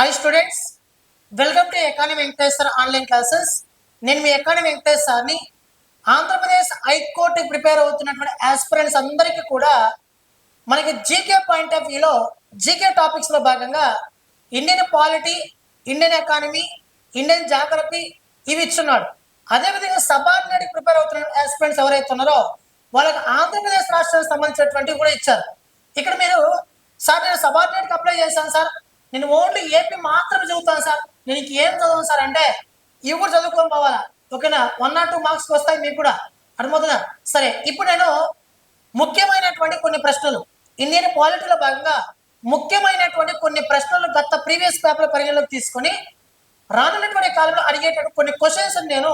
Hi students, welcome to economy Venkateswara online classes. నేను మీ economy వెంకటేశ్వర్ని. Andhra Pradesh high court prepare అవుతున్నటువంటి aspirants అందరికీ కూడా మనకి జీకే పాయింట్ ఆఫ్ వ్యూలో జీకే టాపిక్స్లో భాగంగా Indian polity, Indian economy, Indian geography ఇవి ఇచ్చున్నాడు. అదేవిధంగా సబార్డినేట్ ప్రిపేర్ అవుతున్న ఆస్పిరెంట్స్ ఎవరైతే ఉన్నారో వాళ్ళకి ఆంధ్రప్రదేశ్ రాష్ట్రానికి సంబంధించినటువంటివి కూడా ఇచ్చారు. ఇక్కడ మీరు సార్ నేను సబార్డినేట్కి అప్లై చేశాను సార్, నేను ఓన్లీ ఏపీ మాత్రమే చదువుతాను సార్, నేను ఇంకేం చదవను సార్ అంటే ఇవి కూడా చదువుకొని పోవాలా. ఓకేనా, 1 or 2 మార్క్స్ వస్తాయి మీకు కూడా, అర్థమవుతుందా? సరే, ఇప్పుడు నేను ముఖ్యమైనటువంటి కొన్ని ప్రశ్నలు ఇండియన్ పాలిటీలో భాగంగా ముఖ్యమైనటువంటి కొన్ని ప్రశ్నలు గత ప్రీవియస్ పేపర్ పరిగణలోకి తీసుకొని రానున్నటువంటి కాలంలో అడిగేటటువంటి కొన్ని క్వశ్చన్స్ నేను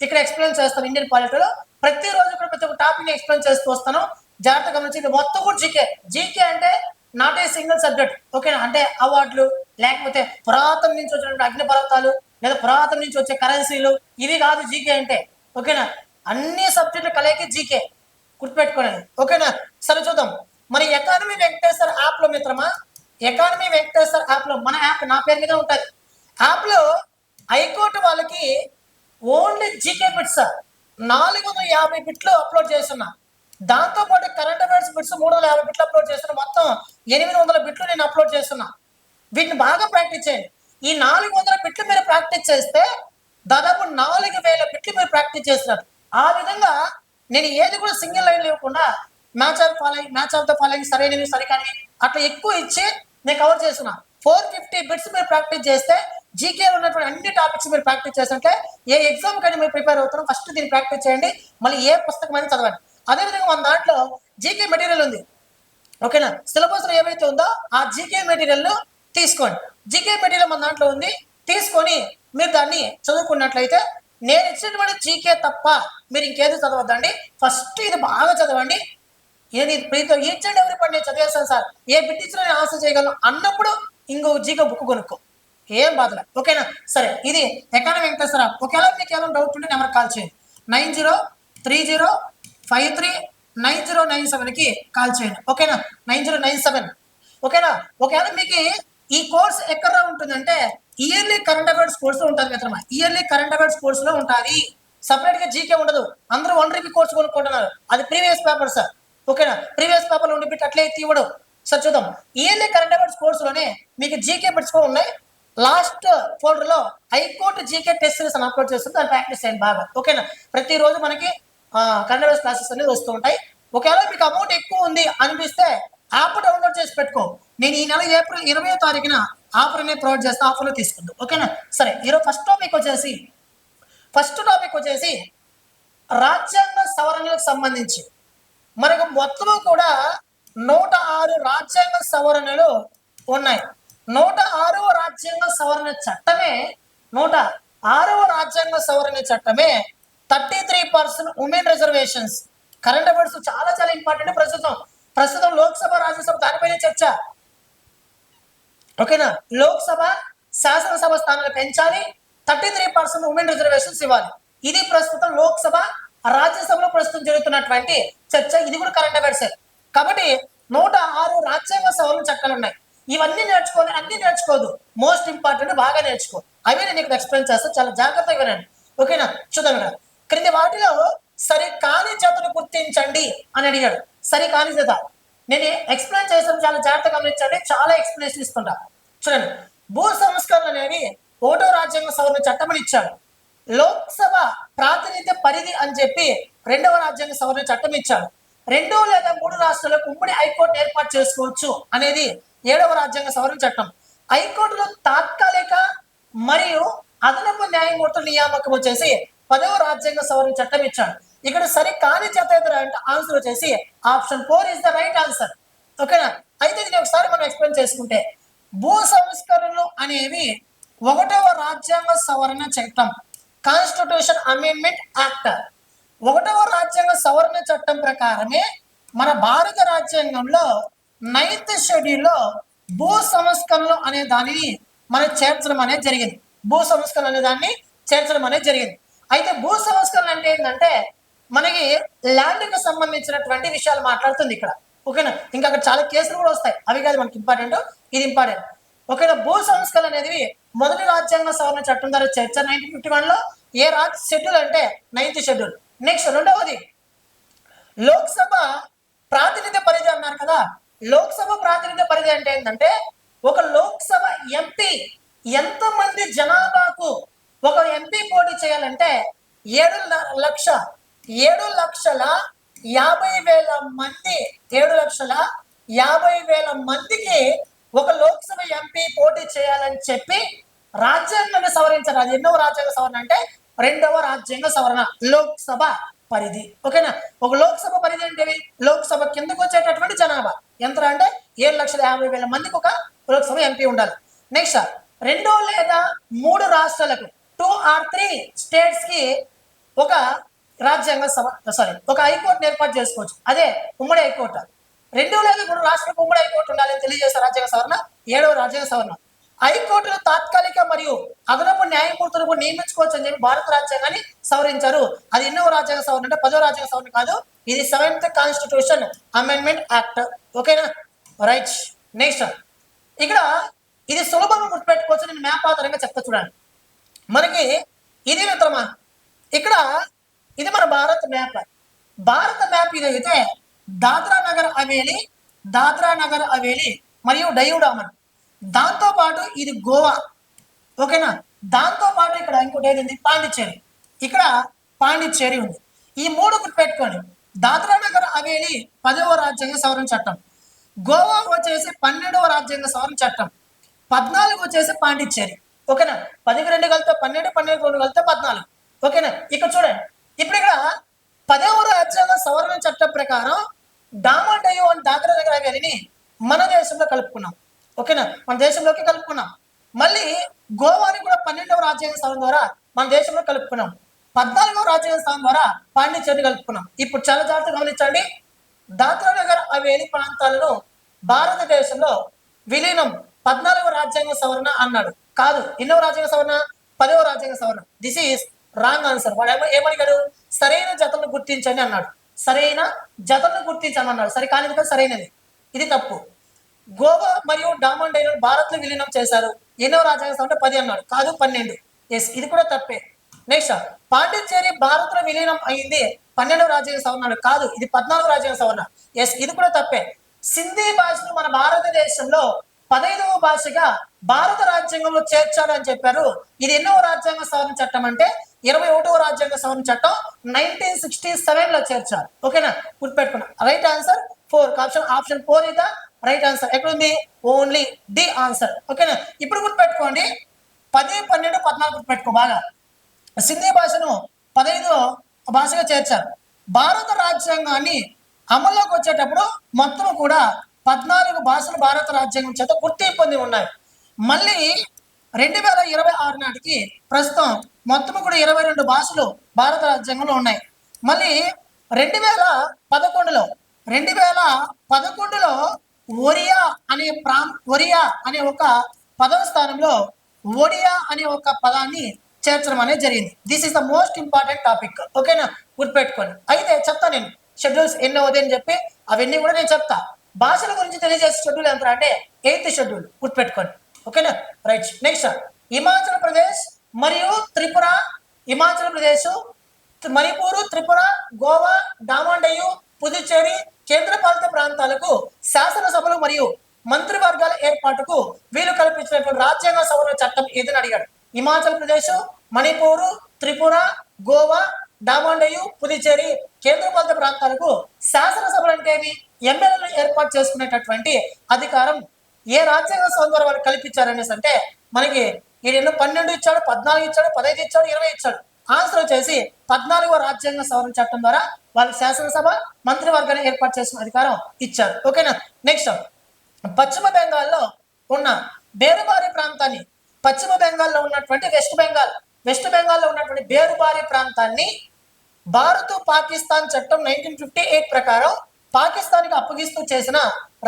ఇక్కడ ఎక్స్ప్లెయిన్ చేస్తాను. ఇండియన్ పాలిటీలో ప్రతిరోజు కూడా ప్రతి ఒక్క టాపిక్ ఎక్స్ప్లెయిన్ చేస్తూ వస్తాను. జాగ్రత్తగా గమనించి, ఇది మొత్తం కూడా జీకే. జీకే అంటే నాట్ ఏ సింగిల్ సబ్జెక్ట్. ఓకేనా, అంటే అవార్డులు లేకపోతే పురాతన నుంచి వచ్చినటువంటి అగ్నిపర్వతాలు లేదా పురాతన నుంచి వచ్చే కరెన్సీలు ఇవి కాదు జీకే అంటే. ఓకేనా, అన్ని సబ్జెక్టులు కలయికి జీకే, గుర్తుపెట్టుకోండి. ఓకేనా, సరే చూద్దాం. మన ఎకానమీ వెంకటేశ్వర యాప్ లో మిత్రమా, ఎకానమీ వెంకటేశ్వర యాప్ లో మన యాప్ నా పేరు మీద ఉంటుంది. యాప్ లో హైకోర్టు వాళ్ళకి ఓన్లీ జీకే బిట్స్ 450 బిట్లు అప్లోడ్ చేస్తున్నా. దాంతో పాటు కరెంట్ అఫైర్స్ బిట్స్ 350 బిట్లు అప్లోడ్ చేస్తున్నా. మొత్తం 800 బిట్లు నేను అప్లోడ్ చేస్తున్నా. వీటిని బాగా ప్రాక్టీస్ చేయండి. ఈ 400 బిట్లు మీరు ప్రాక్టీస్ చేస్తే దాదాపు 4000 బిట్లు మీరు ప్రాక్టీస్ చేస్తున్నారు. ఆ విధంగా నేను ఏది కూడా సింగిల్ లైన్ లేకుండా మ్యాచ్ ఆఫ్ ద ఫాలోయింగ్ సరైనవి సరికాని అట్లా ఎక్కువ ఇచ్చి నేను కవర్ చేస్తున్నా. 450 బిట్స్ మీరు ప్రాక్టీస్ చేస్తే జీకే ఉన్నటువంటి అన్ని టాపిక్స్ మీరు ప్రాక్టీస్ చేస్తుంటే ఏ ఎగ్జామ్ కానీ మీరు ప్రిపేర్ అవుతారో ఫస్ట్ దీన్ని ప్రాక్టీస్ చేయండి. మళ్ళీ ఏ పుస్తకం అని చదవండి. అదేవిధంగా మన దాంట్లో జీకే మెటీరియల్ ఉంది. ఓకేనా, సిలబస్ లో ఏమైతే ఉందో ఆ జీకే మెటీరియల్ తీసుకోండి. జీకే మెటీరియల్ మన దాంట్లో ఉంది, తీసుకొని మీరు దాన్ని చదువుకున్నట్లయితే నేను ఇచ్చినటువంటి జీకే తప్ప మీరు ఇంకేది చదవద్దండి. ఫస్ట్ ఇది బాగా చదవండి. ఏది ఈచ్ అండ్ ఎవరి పని నేను చదివేస్తాను సార్, ఏ బిట్ ఇచ్చినా నేను ఆన్సర్ చేయగలను అన్నప్పుడు ఇంకో జీకే బుక్ కొనుక్కో, ఏం బాధలే. ఓకేనా, సరే, ఇది ఎకానమీ వెంకటేశ్వర. ఒకవేళ మీకు ఏమైనా డౌట్ ఉంటే నెంబర్ కాల్ చేయండి. 9030539097కి కాల్ చేయండి. ఓకేనా, 9097. ఓకేనా, ఒకవేళ మీకు ఈ కోర్స్ ఎక్కడ ఉంటుందంటే ఇయర్లీ కరెంట్ అఫైర్స్ కోర్సు ఉంటుంది మిత్రమా. ఇయర్లీ కరెంట్ అఫైర్స్ కోర్సులో ఉంటుంది, సపరేట్ గా జీకే ఉండదు. అందరూ 1 రూపీ కోర్సు కొనుక్కుంటున్నారు, అది ప్రీవియస్ పేపర్ సార్. ఓకేనా, ప్రీవియస్ పేపర్ ఉండి బిట్ అట్లే తీయడం. సార్ చూద్దాం, ఇయర్లీ కరెంట్ అఫైర్స్ కోర్సులోనే మీకు జీకే బిట్స్ కూడా ఉన్నాయి. లాస్ట్ ఫోల్డర్ లో హైకోర్టు జీకే టెస్ట్ సిరీస్ అని అప్లోడ్ చేస్తుంది, దాన్ని ప్రాక్టీస్ చేయండి బాగా. ఓకేనా, ప్రతిరోజు మనకి కరెంట్ అఫైర్స్ క్లాసెస్ అనేది వస్తూ ఉంటాయి. ఒకవేళ మీకు అమౌంట్ ఎక్కువ ఉంది అనిపిస్తే యాప్ డౌన్లోడ్ చేసి పెట్టుకో. నేను ఈ నెల ఏప్రిల్ 20వ తారీఖున ఆఫర్ అనేది ప్రొవైడ్ చేస్తే ఆఫర్లో తీసుకుందాం. ఓకేనా, సరే, ఈరోజు ఫస్ట్ టాపిక్ వచ్చేసి రాజ్యాంగ సవరణలకు సంబంధించి మనకు మొత్తము కూడా 106 రాజ్యాంగ సవరణలు ఉన్నాయి. 106వ రాజ్యాంగ సవరణ చట్టమే 106వ రాజ్యాంగ సవరణ చట్టమే 33% ఉమెన్ రిజర్వేషన్స్. కరెంట్ అఫైర్స్ చాలా చాలా ఇంపార్టెంట్. ప్రస్తుతం లోక్సభ, రాజ్యసభ దానిపైనే చర్చ. ఓకేనా, లోక్సభ, శాసనసభ స్థానాలు పెంచాలి, 33% ఉమెన్ రిజర్వేషన్స్ ఇవ్వాలి. ఇది ప్రస్తుతం లోక్సభ, రాజ్యసభలో ప్రస్తుతం జరుగుతున్నటువంటి చర్చ. ఇది కూడా కరెంట్ అఫైర్స్. కాబట్టి 106 రాజ్యాంగ సవరణ చట్టాలు ఉన్నాయి. ఇవన్నీ నేర్చుకోవాలి, అన్ని నేర్చుకోదు, మోస్ట్ ఇంపార్టెంట్ బాగా నేర్చుకో. అవి నేను ఇక్కడ ఎక్స్ప్లెయిన్ చేస్తాను, చాలా జాగ్రత్తగా వినండి. ఓకేనా, చూద్దాం. ఇక్కడ క్రింది వాటిలో సరికాని జతను గుర్తించండి అని అడిగాడు. సరికాని జత నేను ఎక్స్ప్లెయిన్ చేస్తాను, చాలా జాగ్రత్తగా గమనించండి. చాలా ఎక్స్ప్లెనేషన్ ఇస్తుంటా. చూడండి, భూ సంస్కరణ అనేవి 1వ రాజ్యాంగ సవరణ చట్టం అని ఇచ్చాడు. లోక్సభ ప్రాతినిధ్య పరిధి అని చెప్పి 2వ రాజ్యాంగ సవరణ చట్టం ఇచ్చాడు. 2 లేదా 3 రాష్ట్రాలకు ఉమ్మడి హైకోర్టు ఏర్పాటు చేసుకోవచ్చు అనేది 7వ రాజ్యాంగ సవరణ చట్టం. హైకోర్టులో తాత్కాలిక మరియు అదనపు న్యాయమూర్తుల నియామకం వచ్చేసి 10వ రాజ్యాంగ సవరణ చట్టం ఇచ్చాడు. ఇక్కడ సరి కాని జత అంటే ఆన్సర్ వచ్చేసి option 4 is the right answer. ఓకేనా, అయితే దీన్ని ఒకసారి మనం ఎక్స్ప్లెయిన్ చేసుకుంటే భూ సంస్కరణలు అనేవి 1వ రాజ్యాంగ సవరణ చట్టం, కాన్స్టిట్యూషన్ అమెండ్మెంట్ యాక్ట్. 1వ రాజ్యాంగ సవరణ చట్టం ప్రకారమే మన భారత రాజ్యాంగంలో 9th షెడ్యూల్లో భూ సంస్కరణలు అనే దానిని మనం చేర్చడం అనేది జరిగింది. భూ సంస్కరణ అనే దాన్ని చేర్చడం అనేది జరిగింది. అయితే భూ సంస్కరణ అంటే ఏంటంటే మనకి ల్యాండ్కి సంబంధించినటువంటి విషయాలు మాట్లాడుతుంది ఇక్కడ. ఓకేనా, ఇంకా అక్కడ చాలా కేసులు కూడా వస్తాయి, అవి కాదు మనకి ఇంపార్టెంట్, ఇది ఇంపార్టెంట్. ఓకేనా. భూ సంస్కరణ అనేది మొదటి రాజ్యాంగ సవరణ చట్టం ద్వారా చేర్చారు 1951లో. ఏ షెడ్యూల్ అంటే 9th షెడ్యూల్. నెక్స్ట్ రెండవది లోక్సభ ప్రాతినిధ్య పరిధి అన్నారు కదా. లోక్సభ ప్రాతినిధ్య పరిధి అంటే ఏంటంటే ఒక లోక్సభ ఎంపీ ఎంతమంది జనాభాకు ఒక ఎంపీ పోటీ చేయాలంటే 7,50,000 మంది 7,50,000 మందికి ఒక లోక్సభ ఎంపీ పోటీ చేయాలని చెప్పి రాజ్యాంగాన్ని సవరించారు. అది ఎన్నో రాజ్యాంగ సవరణ అంటే 2వ రాజ్యాంగ సవరణ. లోక్సభ పరిధి. ఓకేనా. ఒక లోక్సభ పరిధి అంటే లోక్సభ కిందకు వచ్చేటటువంటి జనాభా ఎంత అంటే 7,50,000 మందికి ఒక లోక్సభ ఎంపీ ఉండాలి. నెక్స్ట్ 2 లేదా 3 రాష్ట్రాలకు 2 or 3 స్టేట్స్ కి ఒక రాజ్యాంగ ఒక హైకోర్టును ఏర్పాటు చేసుకోవచ్చు. అదే ఉమ్మడి హైకోర్టు. 2 లేదా 3 రాష్ట్రాలకు ఉమ్మడి హైకోర్టు ఉండాలని తెలియజేసే రాజ్యాంగ సవరణ 7వ రాజ్యాంగ సవరణ. హైకోర్టులు తాత్కాలిక మరియు అదనపు న్యాయమూర్తులకు నియమించుకోవచ్చు అని చెప్పి భారత రాజ్యాంగాన్ని సవరించారు. అది ఎన్నో రాజ్యాంగ సవరణ అంటే 10వ రాజ్యాంగ సవరణ కాదు, ఇది 7th కాన్స్టిట్యూషన్ అమెండ్మెంట్ యాక్ట్. ఓకేనా, రైట్. నెక్స్ట్ ఇక్కడ ఇది సులభంగా గుర్తుపెట్టుకోవచ్చు. నేను మ్యాప్ ఆధారంగా చెప్తా చూడండి. మనకి ఇది మిత్రమా, ఇక్కడ ఇది మన భారత్ మ్యాప్. భారత మ్యాప్ ఇది అయితే దాద్రా నగర్ హవేలీ మరియు డయూ డామన్, దాంతో పాటు ఇది గోవా. ఓకేనా. దాంతో పాటు ఇక్కడ ఇంకోటి ఏది పాండిచ్చేరి. ఇక్కడ పాండిచ్చేరి ఉంది. ఈ 3 గుర్తుపెట్టుకోండి. దాద్రా నగర్ హవేలీ 10వ రాజ్యాంగ సవరణ చట్టం, గోవా వచ్చేసి 12వ రాజ్యాంగ సవరణ చట్టం, 14 వచ్చేసి పాండిచ్చేరి. ఓకేనా. 10కి 2 కలిపితే 12, 12కి 2 కలిపితే 14. ఓకేనా. ఇక్కడ చూడండి, ఇప్పుడు ఇక్కడ 10వ రాజ్యాంగ సవరణ చట్టం ప్రకారం డామన్ డయూ అండ్ దాద్రా నగర్ హవేలీని మన దేశంలో కలుపుకున్నాం. ఓకేనా, మన దేశంలోకి కలుపుకున్నాం. మళ్ళీ గోవాని కూడా 12వ రాజ్యాంగ సవరణ ద్వారా మన దేశంలో కలుపుకున్నాం. 14వ రాజ్యాంగ సవరణ ద్వారా పాండిచ్చేరి కలుపుకున్నాం. ఇప్పుడు చాలా జాగ్రత్తగా గమనించండి. దాద్రా నగర్ హవేలీ ప్రాంతాలను భారతదేశంలో విలీనం 14వ రాజ్యాంగ సవరణ అన్నాడు. కాదు, ఎన్నో రాజ్యాంగ సవరణ? 10వ రాజ్యాంగ సవరణ. This is wrong answer. వాడు ఏమడిగాడు? సరైన జతలను గుర్తించండి అన్నాడు. సరైన జతలను గుర్తించండి అన్నాడు. సరే కానిది కదా సరైనది, ఇది తప్పు. గోవా మరియు డామన్ డయూను భారత్ లో విలీనం చేశారు. ఎన్నో రాజ్యాంగ సవరణ 10 అన్నాడు. కాదు, 12. ఎస్, ఇది కూడా తప్పే. నెక్స్ట్ పాండిచ్చేరి భారత్ లో విలీనం అయింది 12వ రాజ్యాంగ సవరణ. కాదు, ఇది 14వ రాజ్యాంగ సవరణ. ఎస్, ఇది కూడా తప్పే. సింధీ భాషను మన భారతదేశంలో 15వ భాషగా భారత రాజ్యాంగంలో చేర్చాడు అని చెప్పారు. ఇది ఎన్నో రాజ్యాంగ సవరణ చట్టం అంటే 21వ రాజ్యాంగ సవరణ చట్టం 1967లో చేర్చారు. ఓకేనా, గుర్తుపెట్టుకున్నా. Right answer 4. ఆప్షన్ 4 ఇదా రైట్ ఆన్సర్. ఎక్కడుంది? Only D answer. ఓకేనా. ఇప్పుడు గుర్తుపెట్టుకోండి, 10, 12, 14 గుర్తుపెట్టుకో బాగా. సింధీ భాషను 15వ భాషగా చేర్చారు. భారత రాజ్యాంగాన్ని అమల్లోకి వచ్చేటప్పుడు మొత్తం కూడా 14 భాషలు భారత రాజ్యాంగం చేత గుర్తింపు పొంది ఉన్నాయి. మళ్ళీ 2026 నాటికి ప్రస్తుతం మొత్తం కూడా 22 భాషలు భారత రాజ్యాంగంలో ఉన్నాయి. మళ్ళీ 2011లో ఒరియా అనే ఒక పదం స్థానంలో ఒడియా అనే ఒక పదాన్ని చేర్చడం అనేది జరిగింది. This is the most important topic. ఓకేనా, గుర్తుపెట్టుకోండి. అయితే చెప్తా నేను షెడ్యూల్స్ ఎన్ని అవుతాయి అని చెప్పి, అవన్నీ కూడా నేను చెప్తా. భాషల గురించి తెలియజేసే షెడ్యూల్ ఎంత అంటే 8th షెడ్యూల్. గుర్తుపెట్టుకోండి. ఓకేనా, రైట్. నెక్స్ట్ హిమాచల్ ప్రదేశ్ మరియు త్రిపుర, హిమాచల్ ప్రదేశ్, మణిపూర్, త్రిపుర, గోవా, డామన్ డయూ, పుదుచ్చేరి కేంద్రపాలిత ప్రాంతాలకు శాసనసభలు మరియు మంత్రివర్గాల ఏర్పాటుకు వీలు కల్పించినటువంటి రాజ్యాంగ సవరణ చట్టం ఏదని అడిగాడు. హిమాచల్ ప్రదేశ్, మణిపూర్, త్రిపుర, గోవా, డామన్ డయూ, పుదుచ్చేరి కేంద్రపాలిత ప్రాంతాలకు శాసనసభలు అంటే ఎమ్మెల్యేలు ఏర్పాటు చేసుకునేటటువంటి అధికారం ఏ రాజ్యాంగ సవరణ ద్వారా వాళ్ళు కల్పించారనేసి అంటే మనకి ఈయన 12 ఇచ్చాడు, 14 ఇచ్చాడు, 15 ఇచ్చాడు, 20 ఇచ్చాడు. ఆన్సర్ వచ్చేసి 14వ రాజ్యాంగ సవరణ చట్టం ద్వారా వాళ్ళకి శాసనసభ మంత్రివర్గాన్ని ఏర్పాటు చేసుకునే అధికారం ఇచ్చారు. ఓకేనా. నెక్స్ట్ పశ్చిమ బెంగాల్లో ఉన్న బేరుబారి ప్రాంతాన్ని, పశ్చిమ బెంగాల్లో ఉన్నటువంటి వెస్ట్ బెంగాల్లో ఉన్నటువంటి బేరుబారి ప్రాంతాన్ని భారత్ పాకిస్తాన్ చట్టం 1958 ప్రకారం పాకిస్తాన్కి అప్పగిస్తూ చేసిన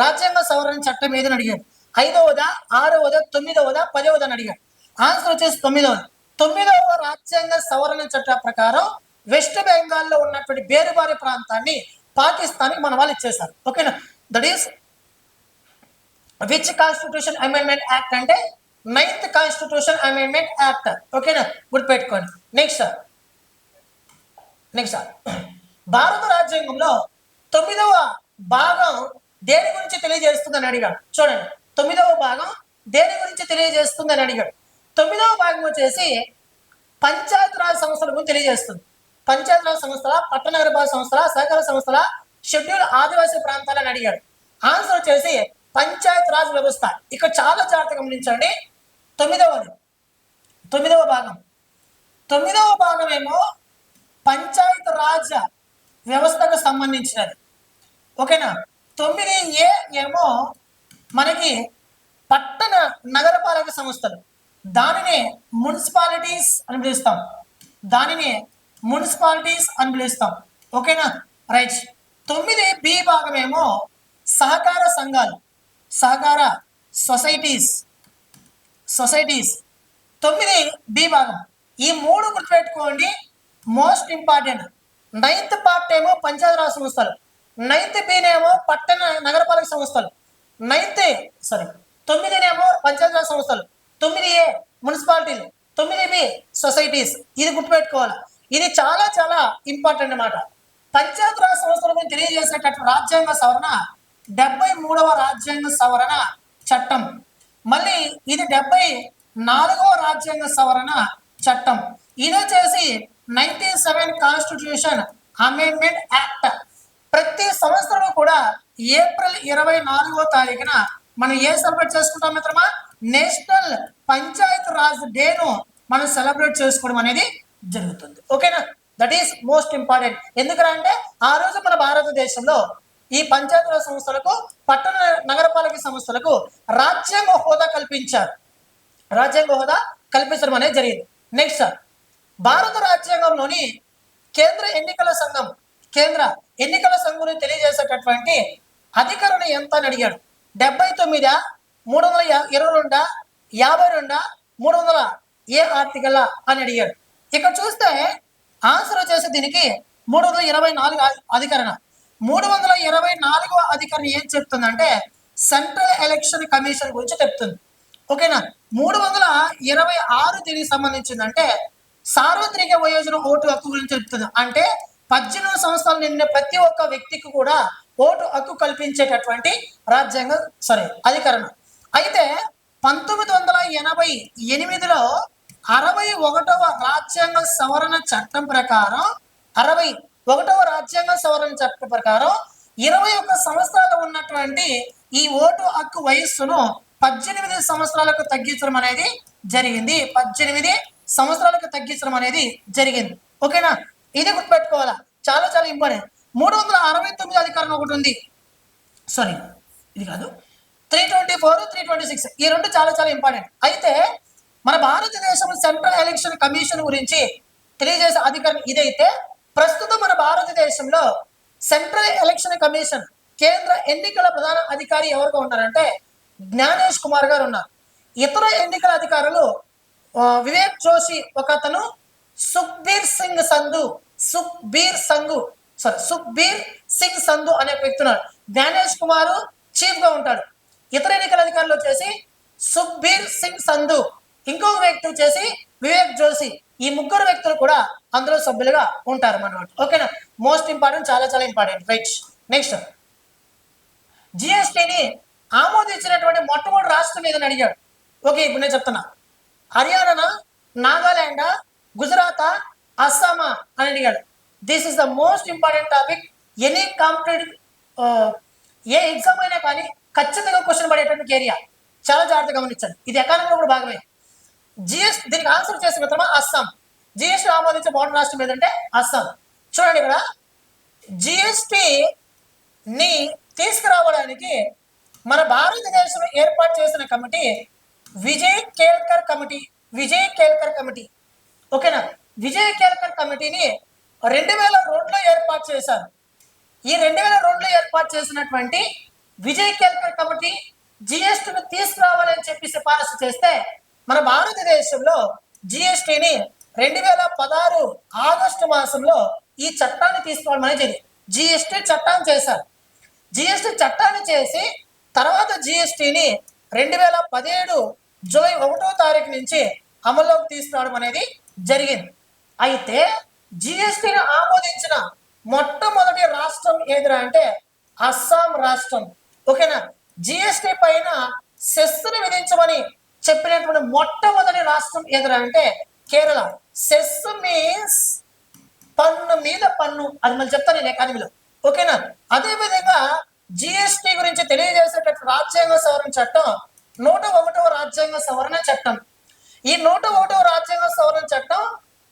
రాజ్యాంగ సవరణ చట్టం ఏదని అడిగాడు. 5వదా, 6వదా, 9వదా, 10వదా అని అడిగాడు. ఆన్సర్ వచ్చేసి 9వది. 9వ రాజ్యాంగ సవరణ చట్టం ప్రకారం వెస్ట్ బెంగాల్లో ఉన్నటువంటి బేరుబారి ప్రాంతాన్ని పాకిస్తాన్కి మన వాళ్ళు ఇచ్చేశారు. ఓకేనా, that is which constitution amendment act అంటే 9th కాన్స్టిట్యూషన్ అమెండ్మెంట్ యాక్ట్. ఓకేనా, గుర్తుపెట్టుకోండి. నెక్స్ట్ భారత రాజ్యాంగంలో 9వ భాగం దేని గురించి తెలియజేస్తుందని అడిగాడు. చూడండి, 9వ భాగం దేని గురించి తెలియజేస్తుందని అడిగాడు. 9వ భాగం వచ్చేసి పంచాయతీరాజ్ సంస్థల గురించి తెలియజేస్తుంది. పంచాయతీరాజ్ సంస్థల, పట్టణ నగరపాలక సంస్థల, సహకార సంస్థల, షెడ్యూల్ ఆదివాసీ ప్రాంతాలని అడిగాడు. ఆన్సర్ వచ్చేసి పంచాయతీరాజ్ వ్యవస్థ. ఇక్కడ చాలా జాగ్రత్తగా గమనించండి. 9వ భాగం 9వ భాగం ఏమో పంచాయత్ రాజ్ వ్యవస్థకు సంబంధించినది. ఓకేనా. 9A ఏమో మనకి పట్టణ నగరపాలక సంస్థలు, దానిని మున్సిపాలిటీస్ అని పిలుస్తాం. ఓకేనా, రైట్. 9B భాగం ఏమో సహకార సంఘాలు, సహకార సొసైటీస్. 9B భాగం. ఈ మూడు గుర్తుపెట్టుకోండి, మోస్ట్ ఇంపార్టెంట్. 9th పార్ట్ ఏమో పంచాయతీరాజ్ సంస్థలు, 9th ఏమో పట్టణ నగరపాలక సంస్థలు, 9నేమో పంచాయతీరాజ్ సంస్థలు, 9A మున్సిపాలిటీలు, 9B సొసైటీస్. ఇది గుర్తుపెట్టుకోవాలి. ఇది చాలా చాలా ఇంపార్టెంట్ అన్నమాట. పంచాయతీరాజ్ సంస్థల గురించి తెలియజేసేటట్టు రాజ్యాంగ సవరణ 73వ రాజ్యాంగ సవరణ చట్టం. మళ్ళీ ఇది 74వ రాజ్యాంగ సవరణ చట్టం. ఇది వచ్చేసి 97 కాన్స్టిట్యూషన్ అమెండ్మెంట్ యాక్ట్. ప్రతి సంవత్సరం కూడా ఏప్రిల్ 24వ తారీఖున మనం ఏ సెలబ్రేట్ చేసుకుంటాం మిత్రమా? నేషనల్ పంచాయత్ రాజ్ డేను మనం సెలబ్రేట్ చేసుకోవడం అనేది జరుగుతుంది. ఓకేనా, దట్ ఈస్ మోస్ట్ ఇంపార్టెంట్. ఎందుకంటే ఆ రోజు మన భారతదేశంలో ఈ పంచాయతీరాజ్ సంస్థలకు, పట్టణ నగరపాలక సంస్థలకు రాజ్యాంగ హోదా కల్పించడం అనేది జరిగింది. నెక్స్ట్, భారత రాజ్యాంగంలోని కేంద్ర ఎన్నికల సంఘం తెలియజేసేటటువంటి అధికారం ఎంత అని అడిగాడు. 79, 322, 52, 300 ఏ ఆర్టికల్ అని అడిగాడు. ఇక్కడ చూస్తే ఆన్సర్ వచ్చేసి దీనికి 324 అధికరణ. 324వ అధికరణ ఏం చెప్తుందంటే సెంట్రల్ ఎలక్షన్ కమిషన్ గురించి చెప్తుంది. ఓకేనా. 326 దీనికి సంబంధించిందంటే సార్వత్రిక వయోజన ఓటు హక్కు గురించి చెప్తుంది. అంటే 18 సంవత్సరాలు నిండిన ప్రతి ఒక్క వ్యక్తికి కూడా ఓటు హక్కు కల్పించేటటువంటి అధికరణ. అయితే 1988లో 61వ రాజ్యాంగ సవరణ చట్టం ప్రకారం 21 సంవత్సరాలు ఉన్నటువంటి ఈ ఓటు హక్కు వయస్సును 18 సంవత్సరాలకు తగ్గించడం అనేది జరిగింది. 18 సంవత్సరాలకు తగ్గించడం అనేది జరిగింది. ఓకేనా, ఇది గుర్తుపెట్టుకోవాలా, చాలా చాలా ఇంపార్టెంట్. 369 అధికారం ఒకటి ఉంది. ఇది కాదు, 324, 326. ఈ రెండు చాలా చాలా ఇంపార్టెంట్. అయితే మన భారతదేశం సెంట్రల్ ఎలక్షన్ కమిషన్ గురించి తెలియజేసే అధికారం ఇదైతే, ప్రస్తుతం మన భారతదేశంలో సెంట్రల్ ఎలక్షన్ కమిషన్ కేంద్ర ఎన్నికల ప్రధాన అధికారి ఎవరుగా ఉన్నారంటే జ్ఞానేష్ కుమార్ గారు ఉన్నారు. ఇతర ఎన్నికల అధికారులు వివేక్ జోషి ఒక అతను, సుఖ్బీర్ సింగ్ సంధు అనే వ్యక్తి ఉన్నారు. జ్ఞానేష్ కుమార్ చీఫ్ గా ఉంటాడు. ఇతర ఎన్నికల అధికారులు వచ్చేసి సుఖ్బీర్ సింగ్ సంధు, ఇంకొక వ్యక్తి వచ్చేసి వివేక్ జోషి. ఈ ముగ్గురు వ్యక్తులు కూడా అందులో సభ్యులుగా ఉంటారు అన్నమాట. ఓకేనా, మోస్ట్ ఇంపార్టెంట్, చాలా చాలా ఇంపార్టెంట్. రైట్. నెక్స్ట్, జిఎస్టీని ఆమోదించినటువంటి మొట్టమొదటి రాష్ట్రం ఏదని అడిగాడు. ఓకే, ఇప్పుడు నేను చెప్తున్నా. హర్యానా, నాగాలాండ్, గుజరాత్, అస్సామా అని అడిగాడు. This is the most important topic. Any competitive A exam అయినా కానీ ఖచ్చితంగా క్వశ్చన్ పడేటువంటి ఏరియా. చాలా జాగ్రత్తగా గమనించండి. ఇది ఎకానమీలో కూడా భాగమే. దీనికి ఆన్సర్ చేసిన మిత్రమా అస్సాం. జిఎస్టీ ఆమోదించే మొదటి రాష్ట్రం ఏదంటే అస్సాం. చూడండి, ఇక్కడ జిఎస్టీని తీసుకురావడానికి మన భారతదేశంలో ఏర్పాటు చేసిన కమిటీ విజయ్ కేల్కర్ కమిటీ. ఓకేనా, విజయ్ కేల్కర్ కమిటీని 2002లో ఏర్పాటు చేశారు. ఈ 2002లో ఏర్పాటు చేసినటువంటి విజయ్ కేల్కర్ కమిటీ జిఎస్టీని తీసుకురావాలని చెప్పి సిఫారసు చేస్తే మన భారతదేశంలో జిఎస్టీని 2016 ఆగస్టు మాసంలో ఈ చట్టాన్ని తీసుకోవడం అనేది జిఎస్టీ చట్టాన్ని చేశారు. జిఎస్టీ చట్టాన్ని చేసి తర్వాత జిఎస్టిని 2017 జూలై 1వ తారీఖు నుంచి అమల్లోకి తీసుకురావడం అనేది జరిగింది. అయితే జిఎస్టిని ఆమోదించిన మొట్టమొదటి రాష్ట్రం ఏదిరా అంటే అస్సాం రాష్ట్రం. ఓకేనా, జిఎస్టి పైన సెస్సును విధించమని చెప్పినటువంటి మొట్టమొదటి రాష్ట్రం ఏదిరా అంటే కేరళ. సెస్ మీన్స్ పన్ను మీద పన్ను, అది మళ్ళీ చెప్తాను నేను ఎకానమీలో. ఓకేనా, అదే విధంగా జిఎస్టి గురించి తెలియజేసేటట్టు రాజ్యాంగ సవరణ చట్టం 101వ రాజ్యాంగ సవరణ చట్టం. ఈ 101వ రాజ్యాంగ సవరణ చట్టం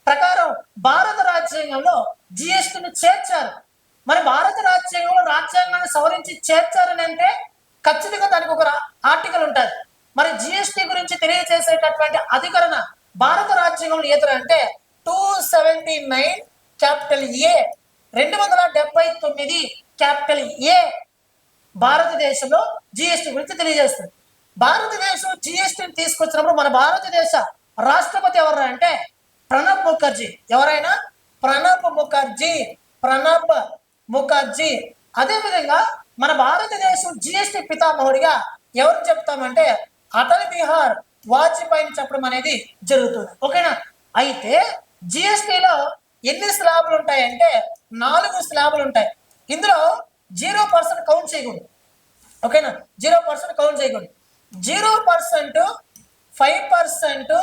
ప్రకారం భారత రాజ్యాంగంలో జిఎస్టిని చేర్చారు. మరి భారత రాజ్యాంగంలో రాజ్యాంగాన్ని సవరించి చేర్చారని అంటే ఖచ్చితంగా దానికి ఒక ఆర్టికల్ ఉంటుంది. మరి జిఎస్టి గురించి తెలియజేసేటటువంటి అధికరణ భారత రాజ్యాంగంలో ఏదైనా అంటే 279 క్యాపిటల్ ఏ 279 క్యాపిటల్ ఏ భారతదేశంలో జిఎస్టి గురించి తెలియజేస్తుంది. భారతదేశం జిఎస్టిని తీసుకొచ్చినప్పుడు మన భారతదేశ రాష్ట్రపతి ఎవరు అంటే ప్రణబ్ ముఖర్జీ. ఎవరైనా ప్రణబ్ ముఖర్జీ. అదేవిధంగా మన భారతదేశం జిఎస్టి పితామహుడిగా ఎవరు చెప్తామంటే అటల్ బిహార్ వాజ్పేయిని చెప్పడం అనేది జరుగుతుంది. ఓకేనా, అయితే జిఎస్టిలో ఎన్ని స్లాబులు ఉంటాయంటే 4 స్లాబులు ఉంటాయి. ఇందులో 0% కౌంట్ చేయకూడదు. ఓకేనా, 0% కౌంట్ చేయకూడదు. 0%, 5%,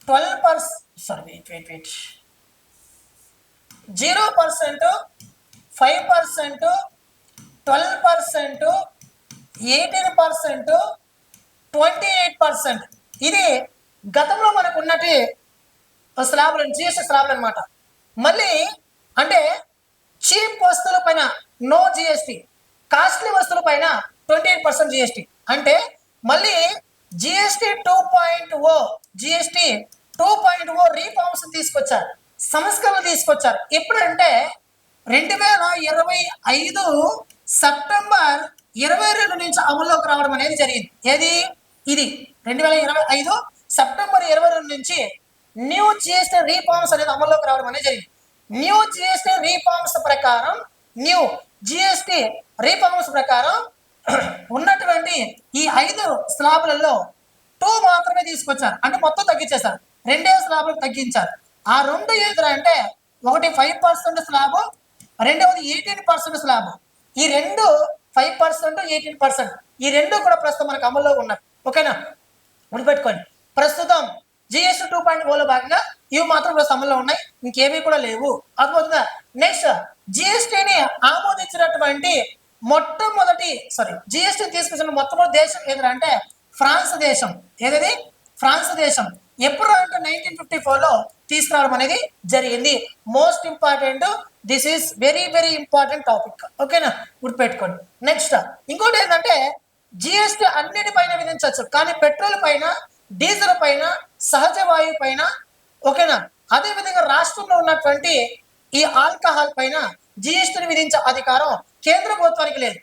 12%, సారీ వెయిట్ 0%, 5%, 12%, 18%, 28%. ఇది గతంలో మనకు ఉన్నటి స్లాబులు, జిఎస్టి స్లాబులు అనమాట. మళ్ళీ అంటే చీప్ వస్తువుల పైన నో జిఎస్టి, కాస్ట్లీ వస్తువుల పైన 28% జిఎస్టి. అంటే మళ్ళీ జిఎస్టి 2.0 రీఫార్మ్స్ తీసుకొచ్చారు, సంస్కరణలు తీసుకొచ్చారు. ఎప్పుడంటే 2025 సెప్టెంబర్ 22 నుంచి అమల్లోకి రావడం అనేది జరిగింది. ఏది ఇది 2025 సెప్టెంబర్ 22 నుంచి న్యూ జిఎస్టి రీఫార్మ్స్ అనేది అమల్లోకి రావడం అనేది జరిగింది. న్యూ జిఎస్టి రీఫార్మ్స్ ప్రకారం ఉన్నటువంటి ఈ 5 స్లాబులలో 2 మాత్రమే తీసుకొచ్చారు. అంటే మొత్తం తగ్గించేశారు. 2 స్లాబులు తగ్గించారు. ఆ 2 ఏదిరా అంటే ఒకటి 5% స్లాబ్, రెండవది 18% స్లాబ్. ఈ 2 5%, 18%, ఈ 2 కూడా ప్రస్తుతం మనకు అమల్లో ఉన్నాయి. ఓకేనా, గుర్తుపెట్టుకోండి. ప్రస్తుతం జిఎస్టి 2.0లో భాగంగా ఇవి మాత్రం ప్రస్తుతం అమల్లో ఉన్నాయి, ఇంకేమీ కూడా లేవు. అర్థమవుతుందా? నెక్స్ట్, జిఎస్టిని ఆమోదించినటువంటి జిఎస్టి తీసుకొచ్చిన మొట్టమొదటి దేశం ఏదైనా అంటే ఫ్రాన్స్ దేశం. ఏదది? ఫ్రాన్స్ దేశం. ఎప్పుడు అంటే 1954లో తీసుకురావడం అనేది జరిగింది. Most important, this is very very important topic. ఓకేనా, గుర్తుపెట్టుకోండి. నెక్స్ట్ ఇంకోటి ఏంటంటే జిఎస్టి అన్నిటిపైన విధించవచ్చు, కానీ పెట్రోల్ పైన, డీజిల్ పైన, సహజ వాయువు పైన. ఓకేనా, అదేవిధంగా రాష్ట్రంలో ఉన్నటువంటి ఈ ఆల్కహాల్ పైన జిఎస్టిని విధించే అధికారం కేంద్ర ప్రభుత్వానికి లేదు.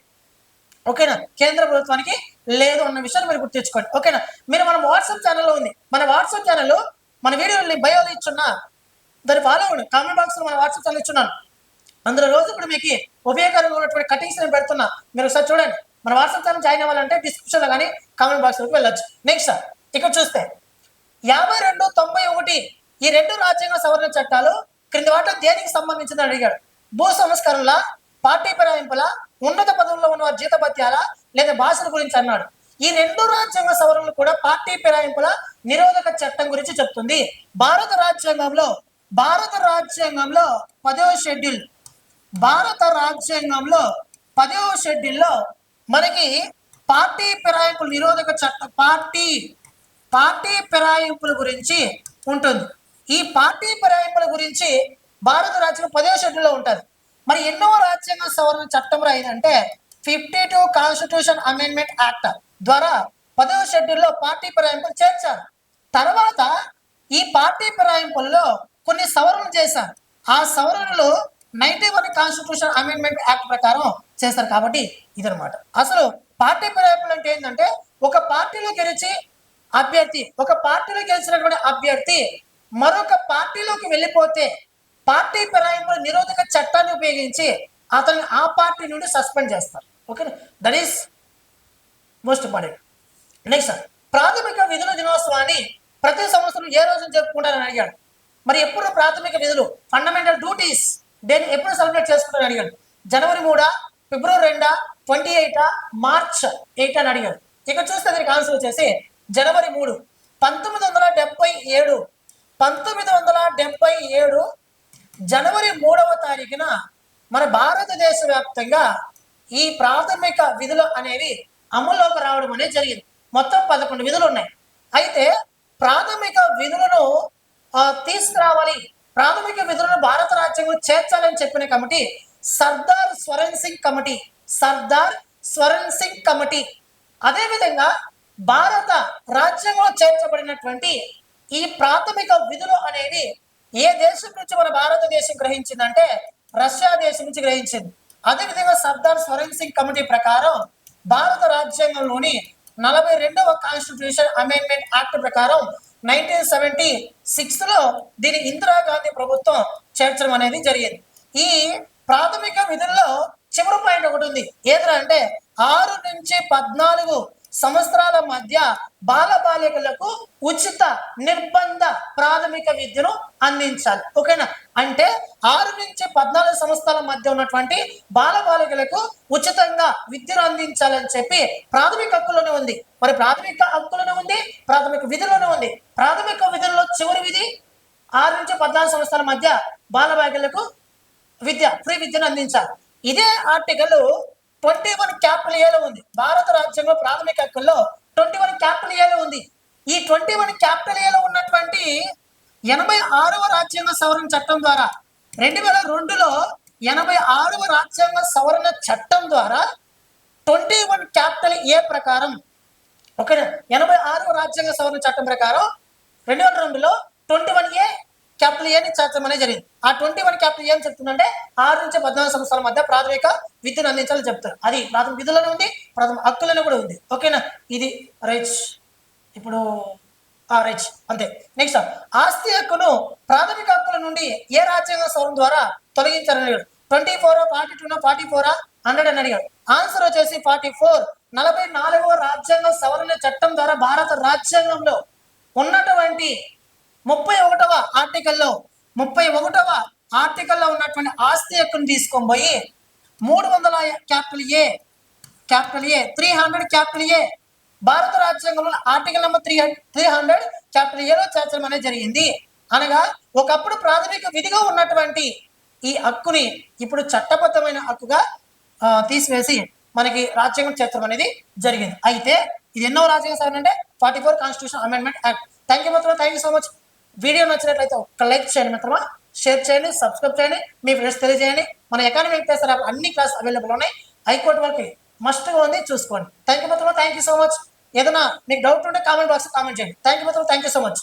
ఓకేనా, కేంద్ర ప్రభుత్వానికి లేదు అన్న విషయాన్ని మీరు గుర్తు తెచ్చుకోండి. ఓకేనా, మీరు మన వాట్సాప్ ఛానల్లో ఉంది, మన వాట్సాప్ ఛానల్లో మన వీడియోని బయోలో ఇచ్చున్నా, దాన్ని ఫాలో అవ్వండి. కామెంట్ బాక్స్లో మన వాట్సాప్ ఛానల్ ఇచ్చున్నాను. అందులో రోజు ఇప్పుడు మీకు ఉపయోగకరంగా ఉన్నటువంటి కటింగ్స్ నేను పెడుతున్నా, మీరు ఒకసారి చూడండి. మన వాట్సాప్ ఛానల్ జాయిన్ అవ్వాలంటే డిస్క్రిప్షన్లో కానీ కామెంట్ బాక్స్లోకి వెళ్ళొచ్చు. నెక్స్ట్ ఇక్కడ చూస్తే 5291 ఈ 2 రాజ్యాంగ సవరణ చట్టాలు క్రింది వాటిలో దేనికి సంబంధించిందని అడిగాడు. భూ సంస్కరణల, పార్టీ ఫిరాయింపుల, ఉన్నత పదవుల్లో ఉన్న వారి జీతభత్యాల లేదా భాషల గురించి అన్నాడు. ఈ 2 రాజ్యాంగ సవరణలు కూడా పార్టీ ఫిరాయింపుల నిరోధక చట్టం గురించి చెప్తుంది. భారత రాజ్యాంగంలో 10వ షెడ్యూల్లో మనకి పార్టీ ఫిరాయింపుల నిరోధక చట్టం, పార్టీ ఫిరాయింపుల గురించి ఉంటుంది. ఈ పార్టీ ఫిరాయింపుల గురించి భారత రాజ్యాంగం 10వ షెడ్యూల్లో ఉంటుంది. మరి ఎన్నో రాజ్యాంగ సవరణ చట్టం రాయిందంటే 52 కాన్స్టిట్యూషన్ అమెండ్మెంట్ యాక్ట్ ద్వారా 10వ షెడ్యూల్లో పార్టీ ఫిరాయింపులు చేర్చారు. తర్వాత ఈ పార్టీ ఫిరాయింపుల్లో కొన్ని సవరణలు చేశారు. ఆ సవరణలు 91 కాన్స్టిట్యూషన్ అమెండ్మెంట్ యాక్ట్ ప్రకారం చేస్తారు. కాబట్టి ఇదనమాట అసలు పార్టీ ఫిరాయింపులు అంటే ఏంటంటే ఒక పార్టీలో గెలిచినటువంటి అభ్యర్థి మరొక పార్టీలోకి వెళ్ళిపోతే పార్టీ ఫిరాయింపుల నిరోధక చట్టాన్ని ఉపయోగించి అతన్ని ఆ పార్టీ నుండి సస్పెండ్ చేస్తారు. Okay, that is most important. Next, ప్రాథమిక విధుల దినోత్సవాన్ని ప్రతి సంవత్సరం ఏ రోజున జరుపుకుంటారని అడిగాడు. మరి ఎప్పుడు ప్రాథమిక విధులు ఫండమెంటల్ డ్యూటీస్ దేన్ని ఎప్పుడు సెలబ్రేట్ చేసుకుంటారని అడిగాడు. జనవరి 3, ఫిబ్రవరి 2, 28, మార్చ్ 8 అని అడిగాడు. ఇక్కడ చూస్తే దీనికి ఆన్సర్ వచ్చేసి జనవరి 3. 1977 జనవరి 3వ తారీఖున మన భారతదేశ వ్యాప్తంగా ఈ ప్రాథమిక విధులు అనేవి అమల్లోకి రావడం అనేది జరిగింది. మొత్తం 11 విధులు ఉన్నాయి. అయితే ప్రాథమిక విధులను తీసుకురావాలి, ప్రాథమిక విధులను భారత రాజ్యాంగంలో చేర్చాలని చెప్పిన కమిటీ సర్దార్ స్వరణ్ సింగ్ కమిటీ. అదేవిధంగా భారత రాజ్యాంగంలో చేర్చబడినటువంటి ఈ ప్రాథమిక విధులు అనేవి ఏ దేశం నుంచి మన భారతదేశం గ్రహించిందంటే రష్యా దేశం నుంచి గ్రహించింది. అదేవిధంగా సర్దార్ స్వరణ్ సింగ్ కమిటీ ప్రకారం భారత రాజ్యాంగంలోని 42వ కాన్స్టిట్యూషన్ అమెండ్మెంట్ యాక్ట్ ప్రకారం 1976లో దీని ఇందిరాగాంధీ ప్రభుత్వం చేర్చడం అనేది జరిగింది. ఈ ప్రాథమిక విధుల్లో చివరి పాయింట్ ఒకటి ఉంది. ఏదంటే 6 నుంచి 14 సంవత్సరాల మధ్య బాలబాలికలకు ఉచిత నిర్బంధ ప్రాథమిక విద్యను అందించాలి. ఓకేనా? అంటే 6 నుంచి 14 సంవత్సరాల మధ్య ఉన్నటువంటి బాలబాలికలకు ఉచితంగా విద్యను అందించాలని చెప్పి ప్రాథమిక హక్కులోనే ఉంది. మరి ప్రాథమిక హక్కులోనే ఉంది, ప్రాథమిక విధుల్లోనే ఉంది. ప్రాథమిక విధుల్లో చివరి విధి 6 నుంచి 14 సంవత్సరాల మధ్య బాలబాలికలకు ఫ్రీ విద్యను అందించాలి. ఇదే ఆర్టికల్ 21 ఉంది. భారత రాజ్యాంగంలో ప్రాథమిక హక్కుల్లో 21 ఉంది. ఈ 21 ఉన్నటువంటి 86వ రాజ్యాంగ సవరణ చట్టం ద్వారా 2002లో 86వ రాజ్యాంగ సవరణ చట్టం ద్వారా 21 ప్రకారం ఓకే 86వ రాజ్యాంగ సవరణ చట్టం ప్రకారం 2002లో 21 చేర్చడం అనేది జరిగింది. ఆ 21 ఏం చెప్తుందంటే 6 నుంచి 14 సంవత్సరాల మధ్య ప్రాథమిక విద్యను అందించాలని చెప్తారు. అది ప్రాథమిక విధులను ఉంది, ప్రాథమిక హక్కులను కూడా ఉంది. ఓకేనా? ఇది రైట్. ఇప్పుడు రైట్ అంతే. నెక్స్ట్, ఆస్తి హక్కును ప్రాథమిక హక్కుల నుండి ఏ రాజ్యాంగ సవరణ ద్వారా తొలగించారని అడిగాడు. 24, 42, 44 100 అని అడిగాడు. ఆన్సర్ వచ్చేసి 44. 44వ రాజ్యాంగ సవరణ చట్టం ద్వారా భారత రాజ్యాంగంలో ఉన్నటువంటి 31వ ఆర్టికల్లో ఉన్నటువంటి ఆస్తి హక్కును తీసుకొని పోయి 300 300 భారత రాజ్యాంగంలో ఆర్టికల్ నెంబర్ 300 చేర్చడం అనేది జరిగింది. అనగా ఒకప్పుడు ప్రాథమిక విధిగా ఉన్నటువంటి ఈ హక్కుని ఇప్పుడు చట్టబద్ధమైన హక్కుగా తీసివేసి మనకి రాజ్యాంగం చేర్చడం అనేది జరిగింది. అయితే ఇది ఎన్నో రాజ్యాంగ సవరణ అంటే 44 constitution amendment act. Thank you మిత్రమా, thank you so much. Video నచ్చినట్లయితే ఒక లైక్ చేయండి మిత్రమా, షేర్ చేయండి, సబ్స్క్రైబ్ చేయండి, మీ ఫ్రెండ్స్ తెలియజేయండి. మన అకాడమీ వెంకటేశ్వర అన్ని క్లాస్ అవైలబుల్ ఉన్నాయి. హైకోర్టు వరకు మస్ట్గా ఉంది, చూసుకోండి. థ్యాంక్ యూ మిత్రమా, థ్యాంక్ యూ సో మచ్. ఏదైనా మీకు డౌట్ ఉంటే కామెంట్ బాక్స్ కామెంట్ చేయండి. థ్యాంక్ యూ మిత్రమా, థ్యాంక్ యూ సో మచ్.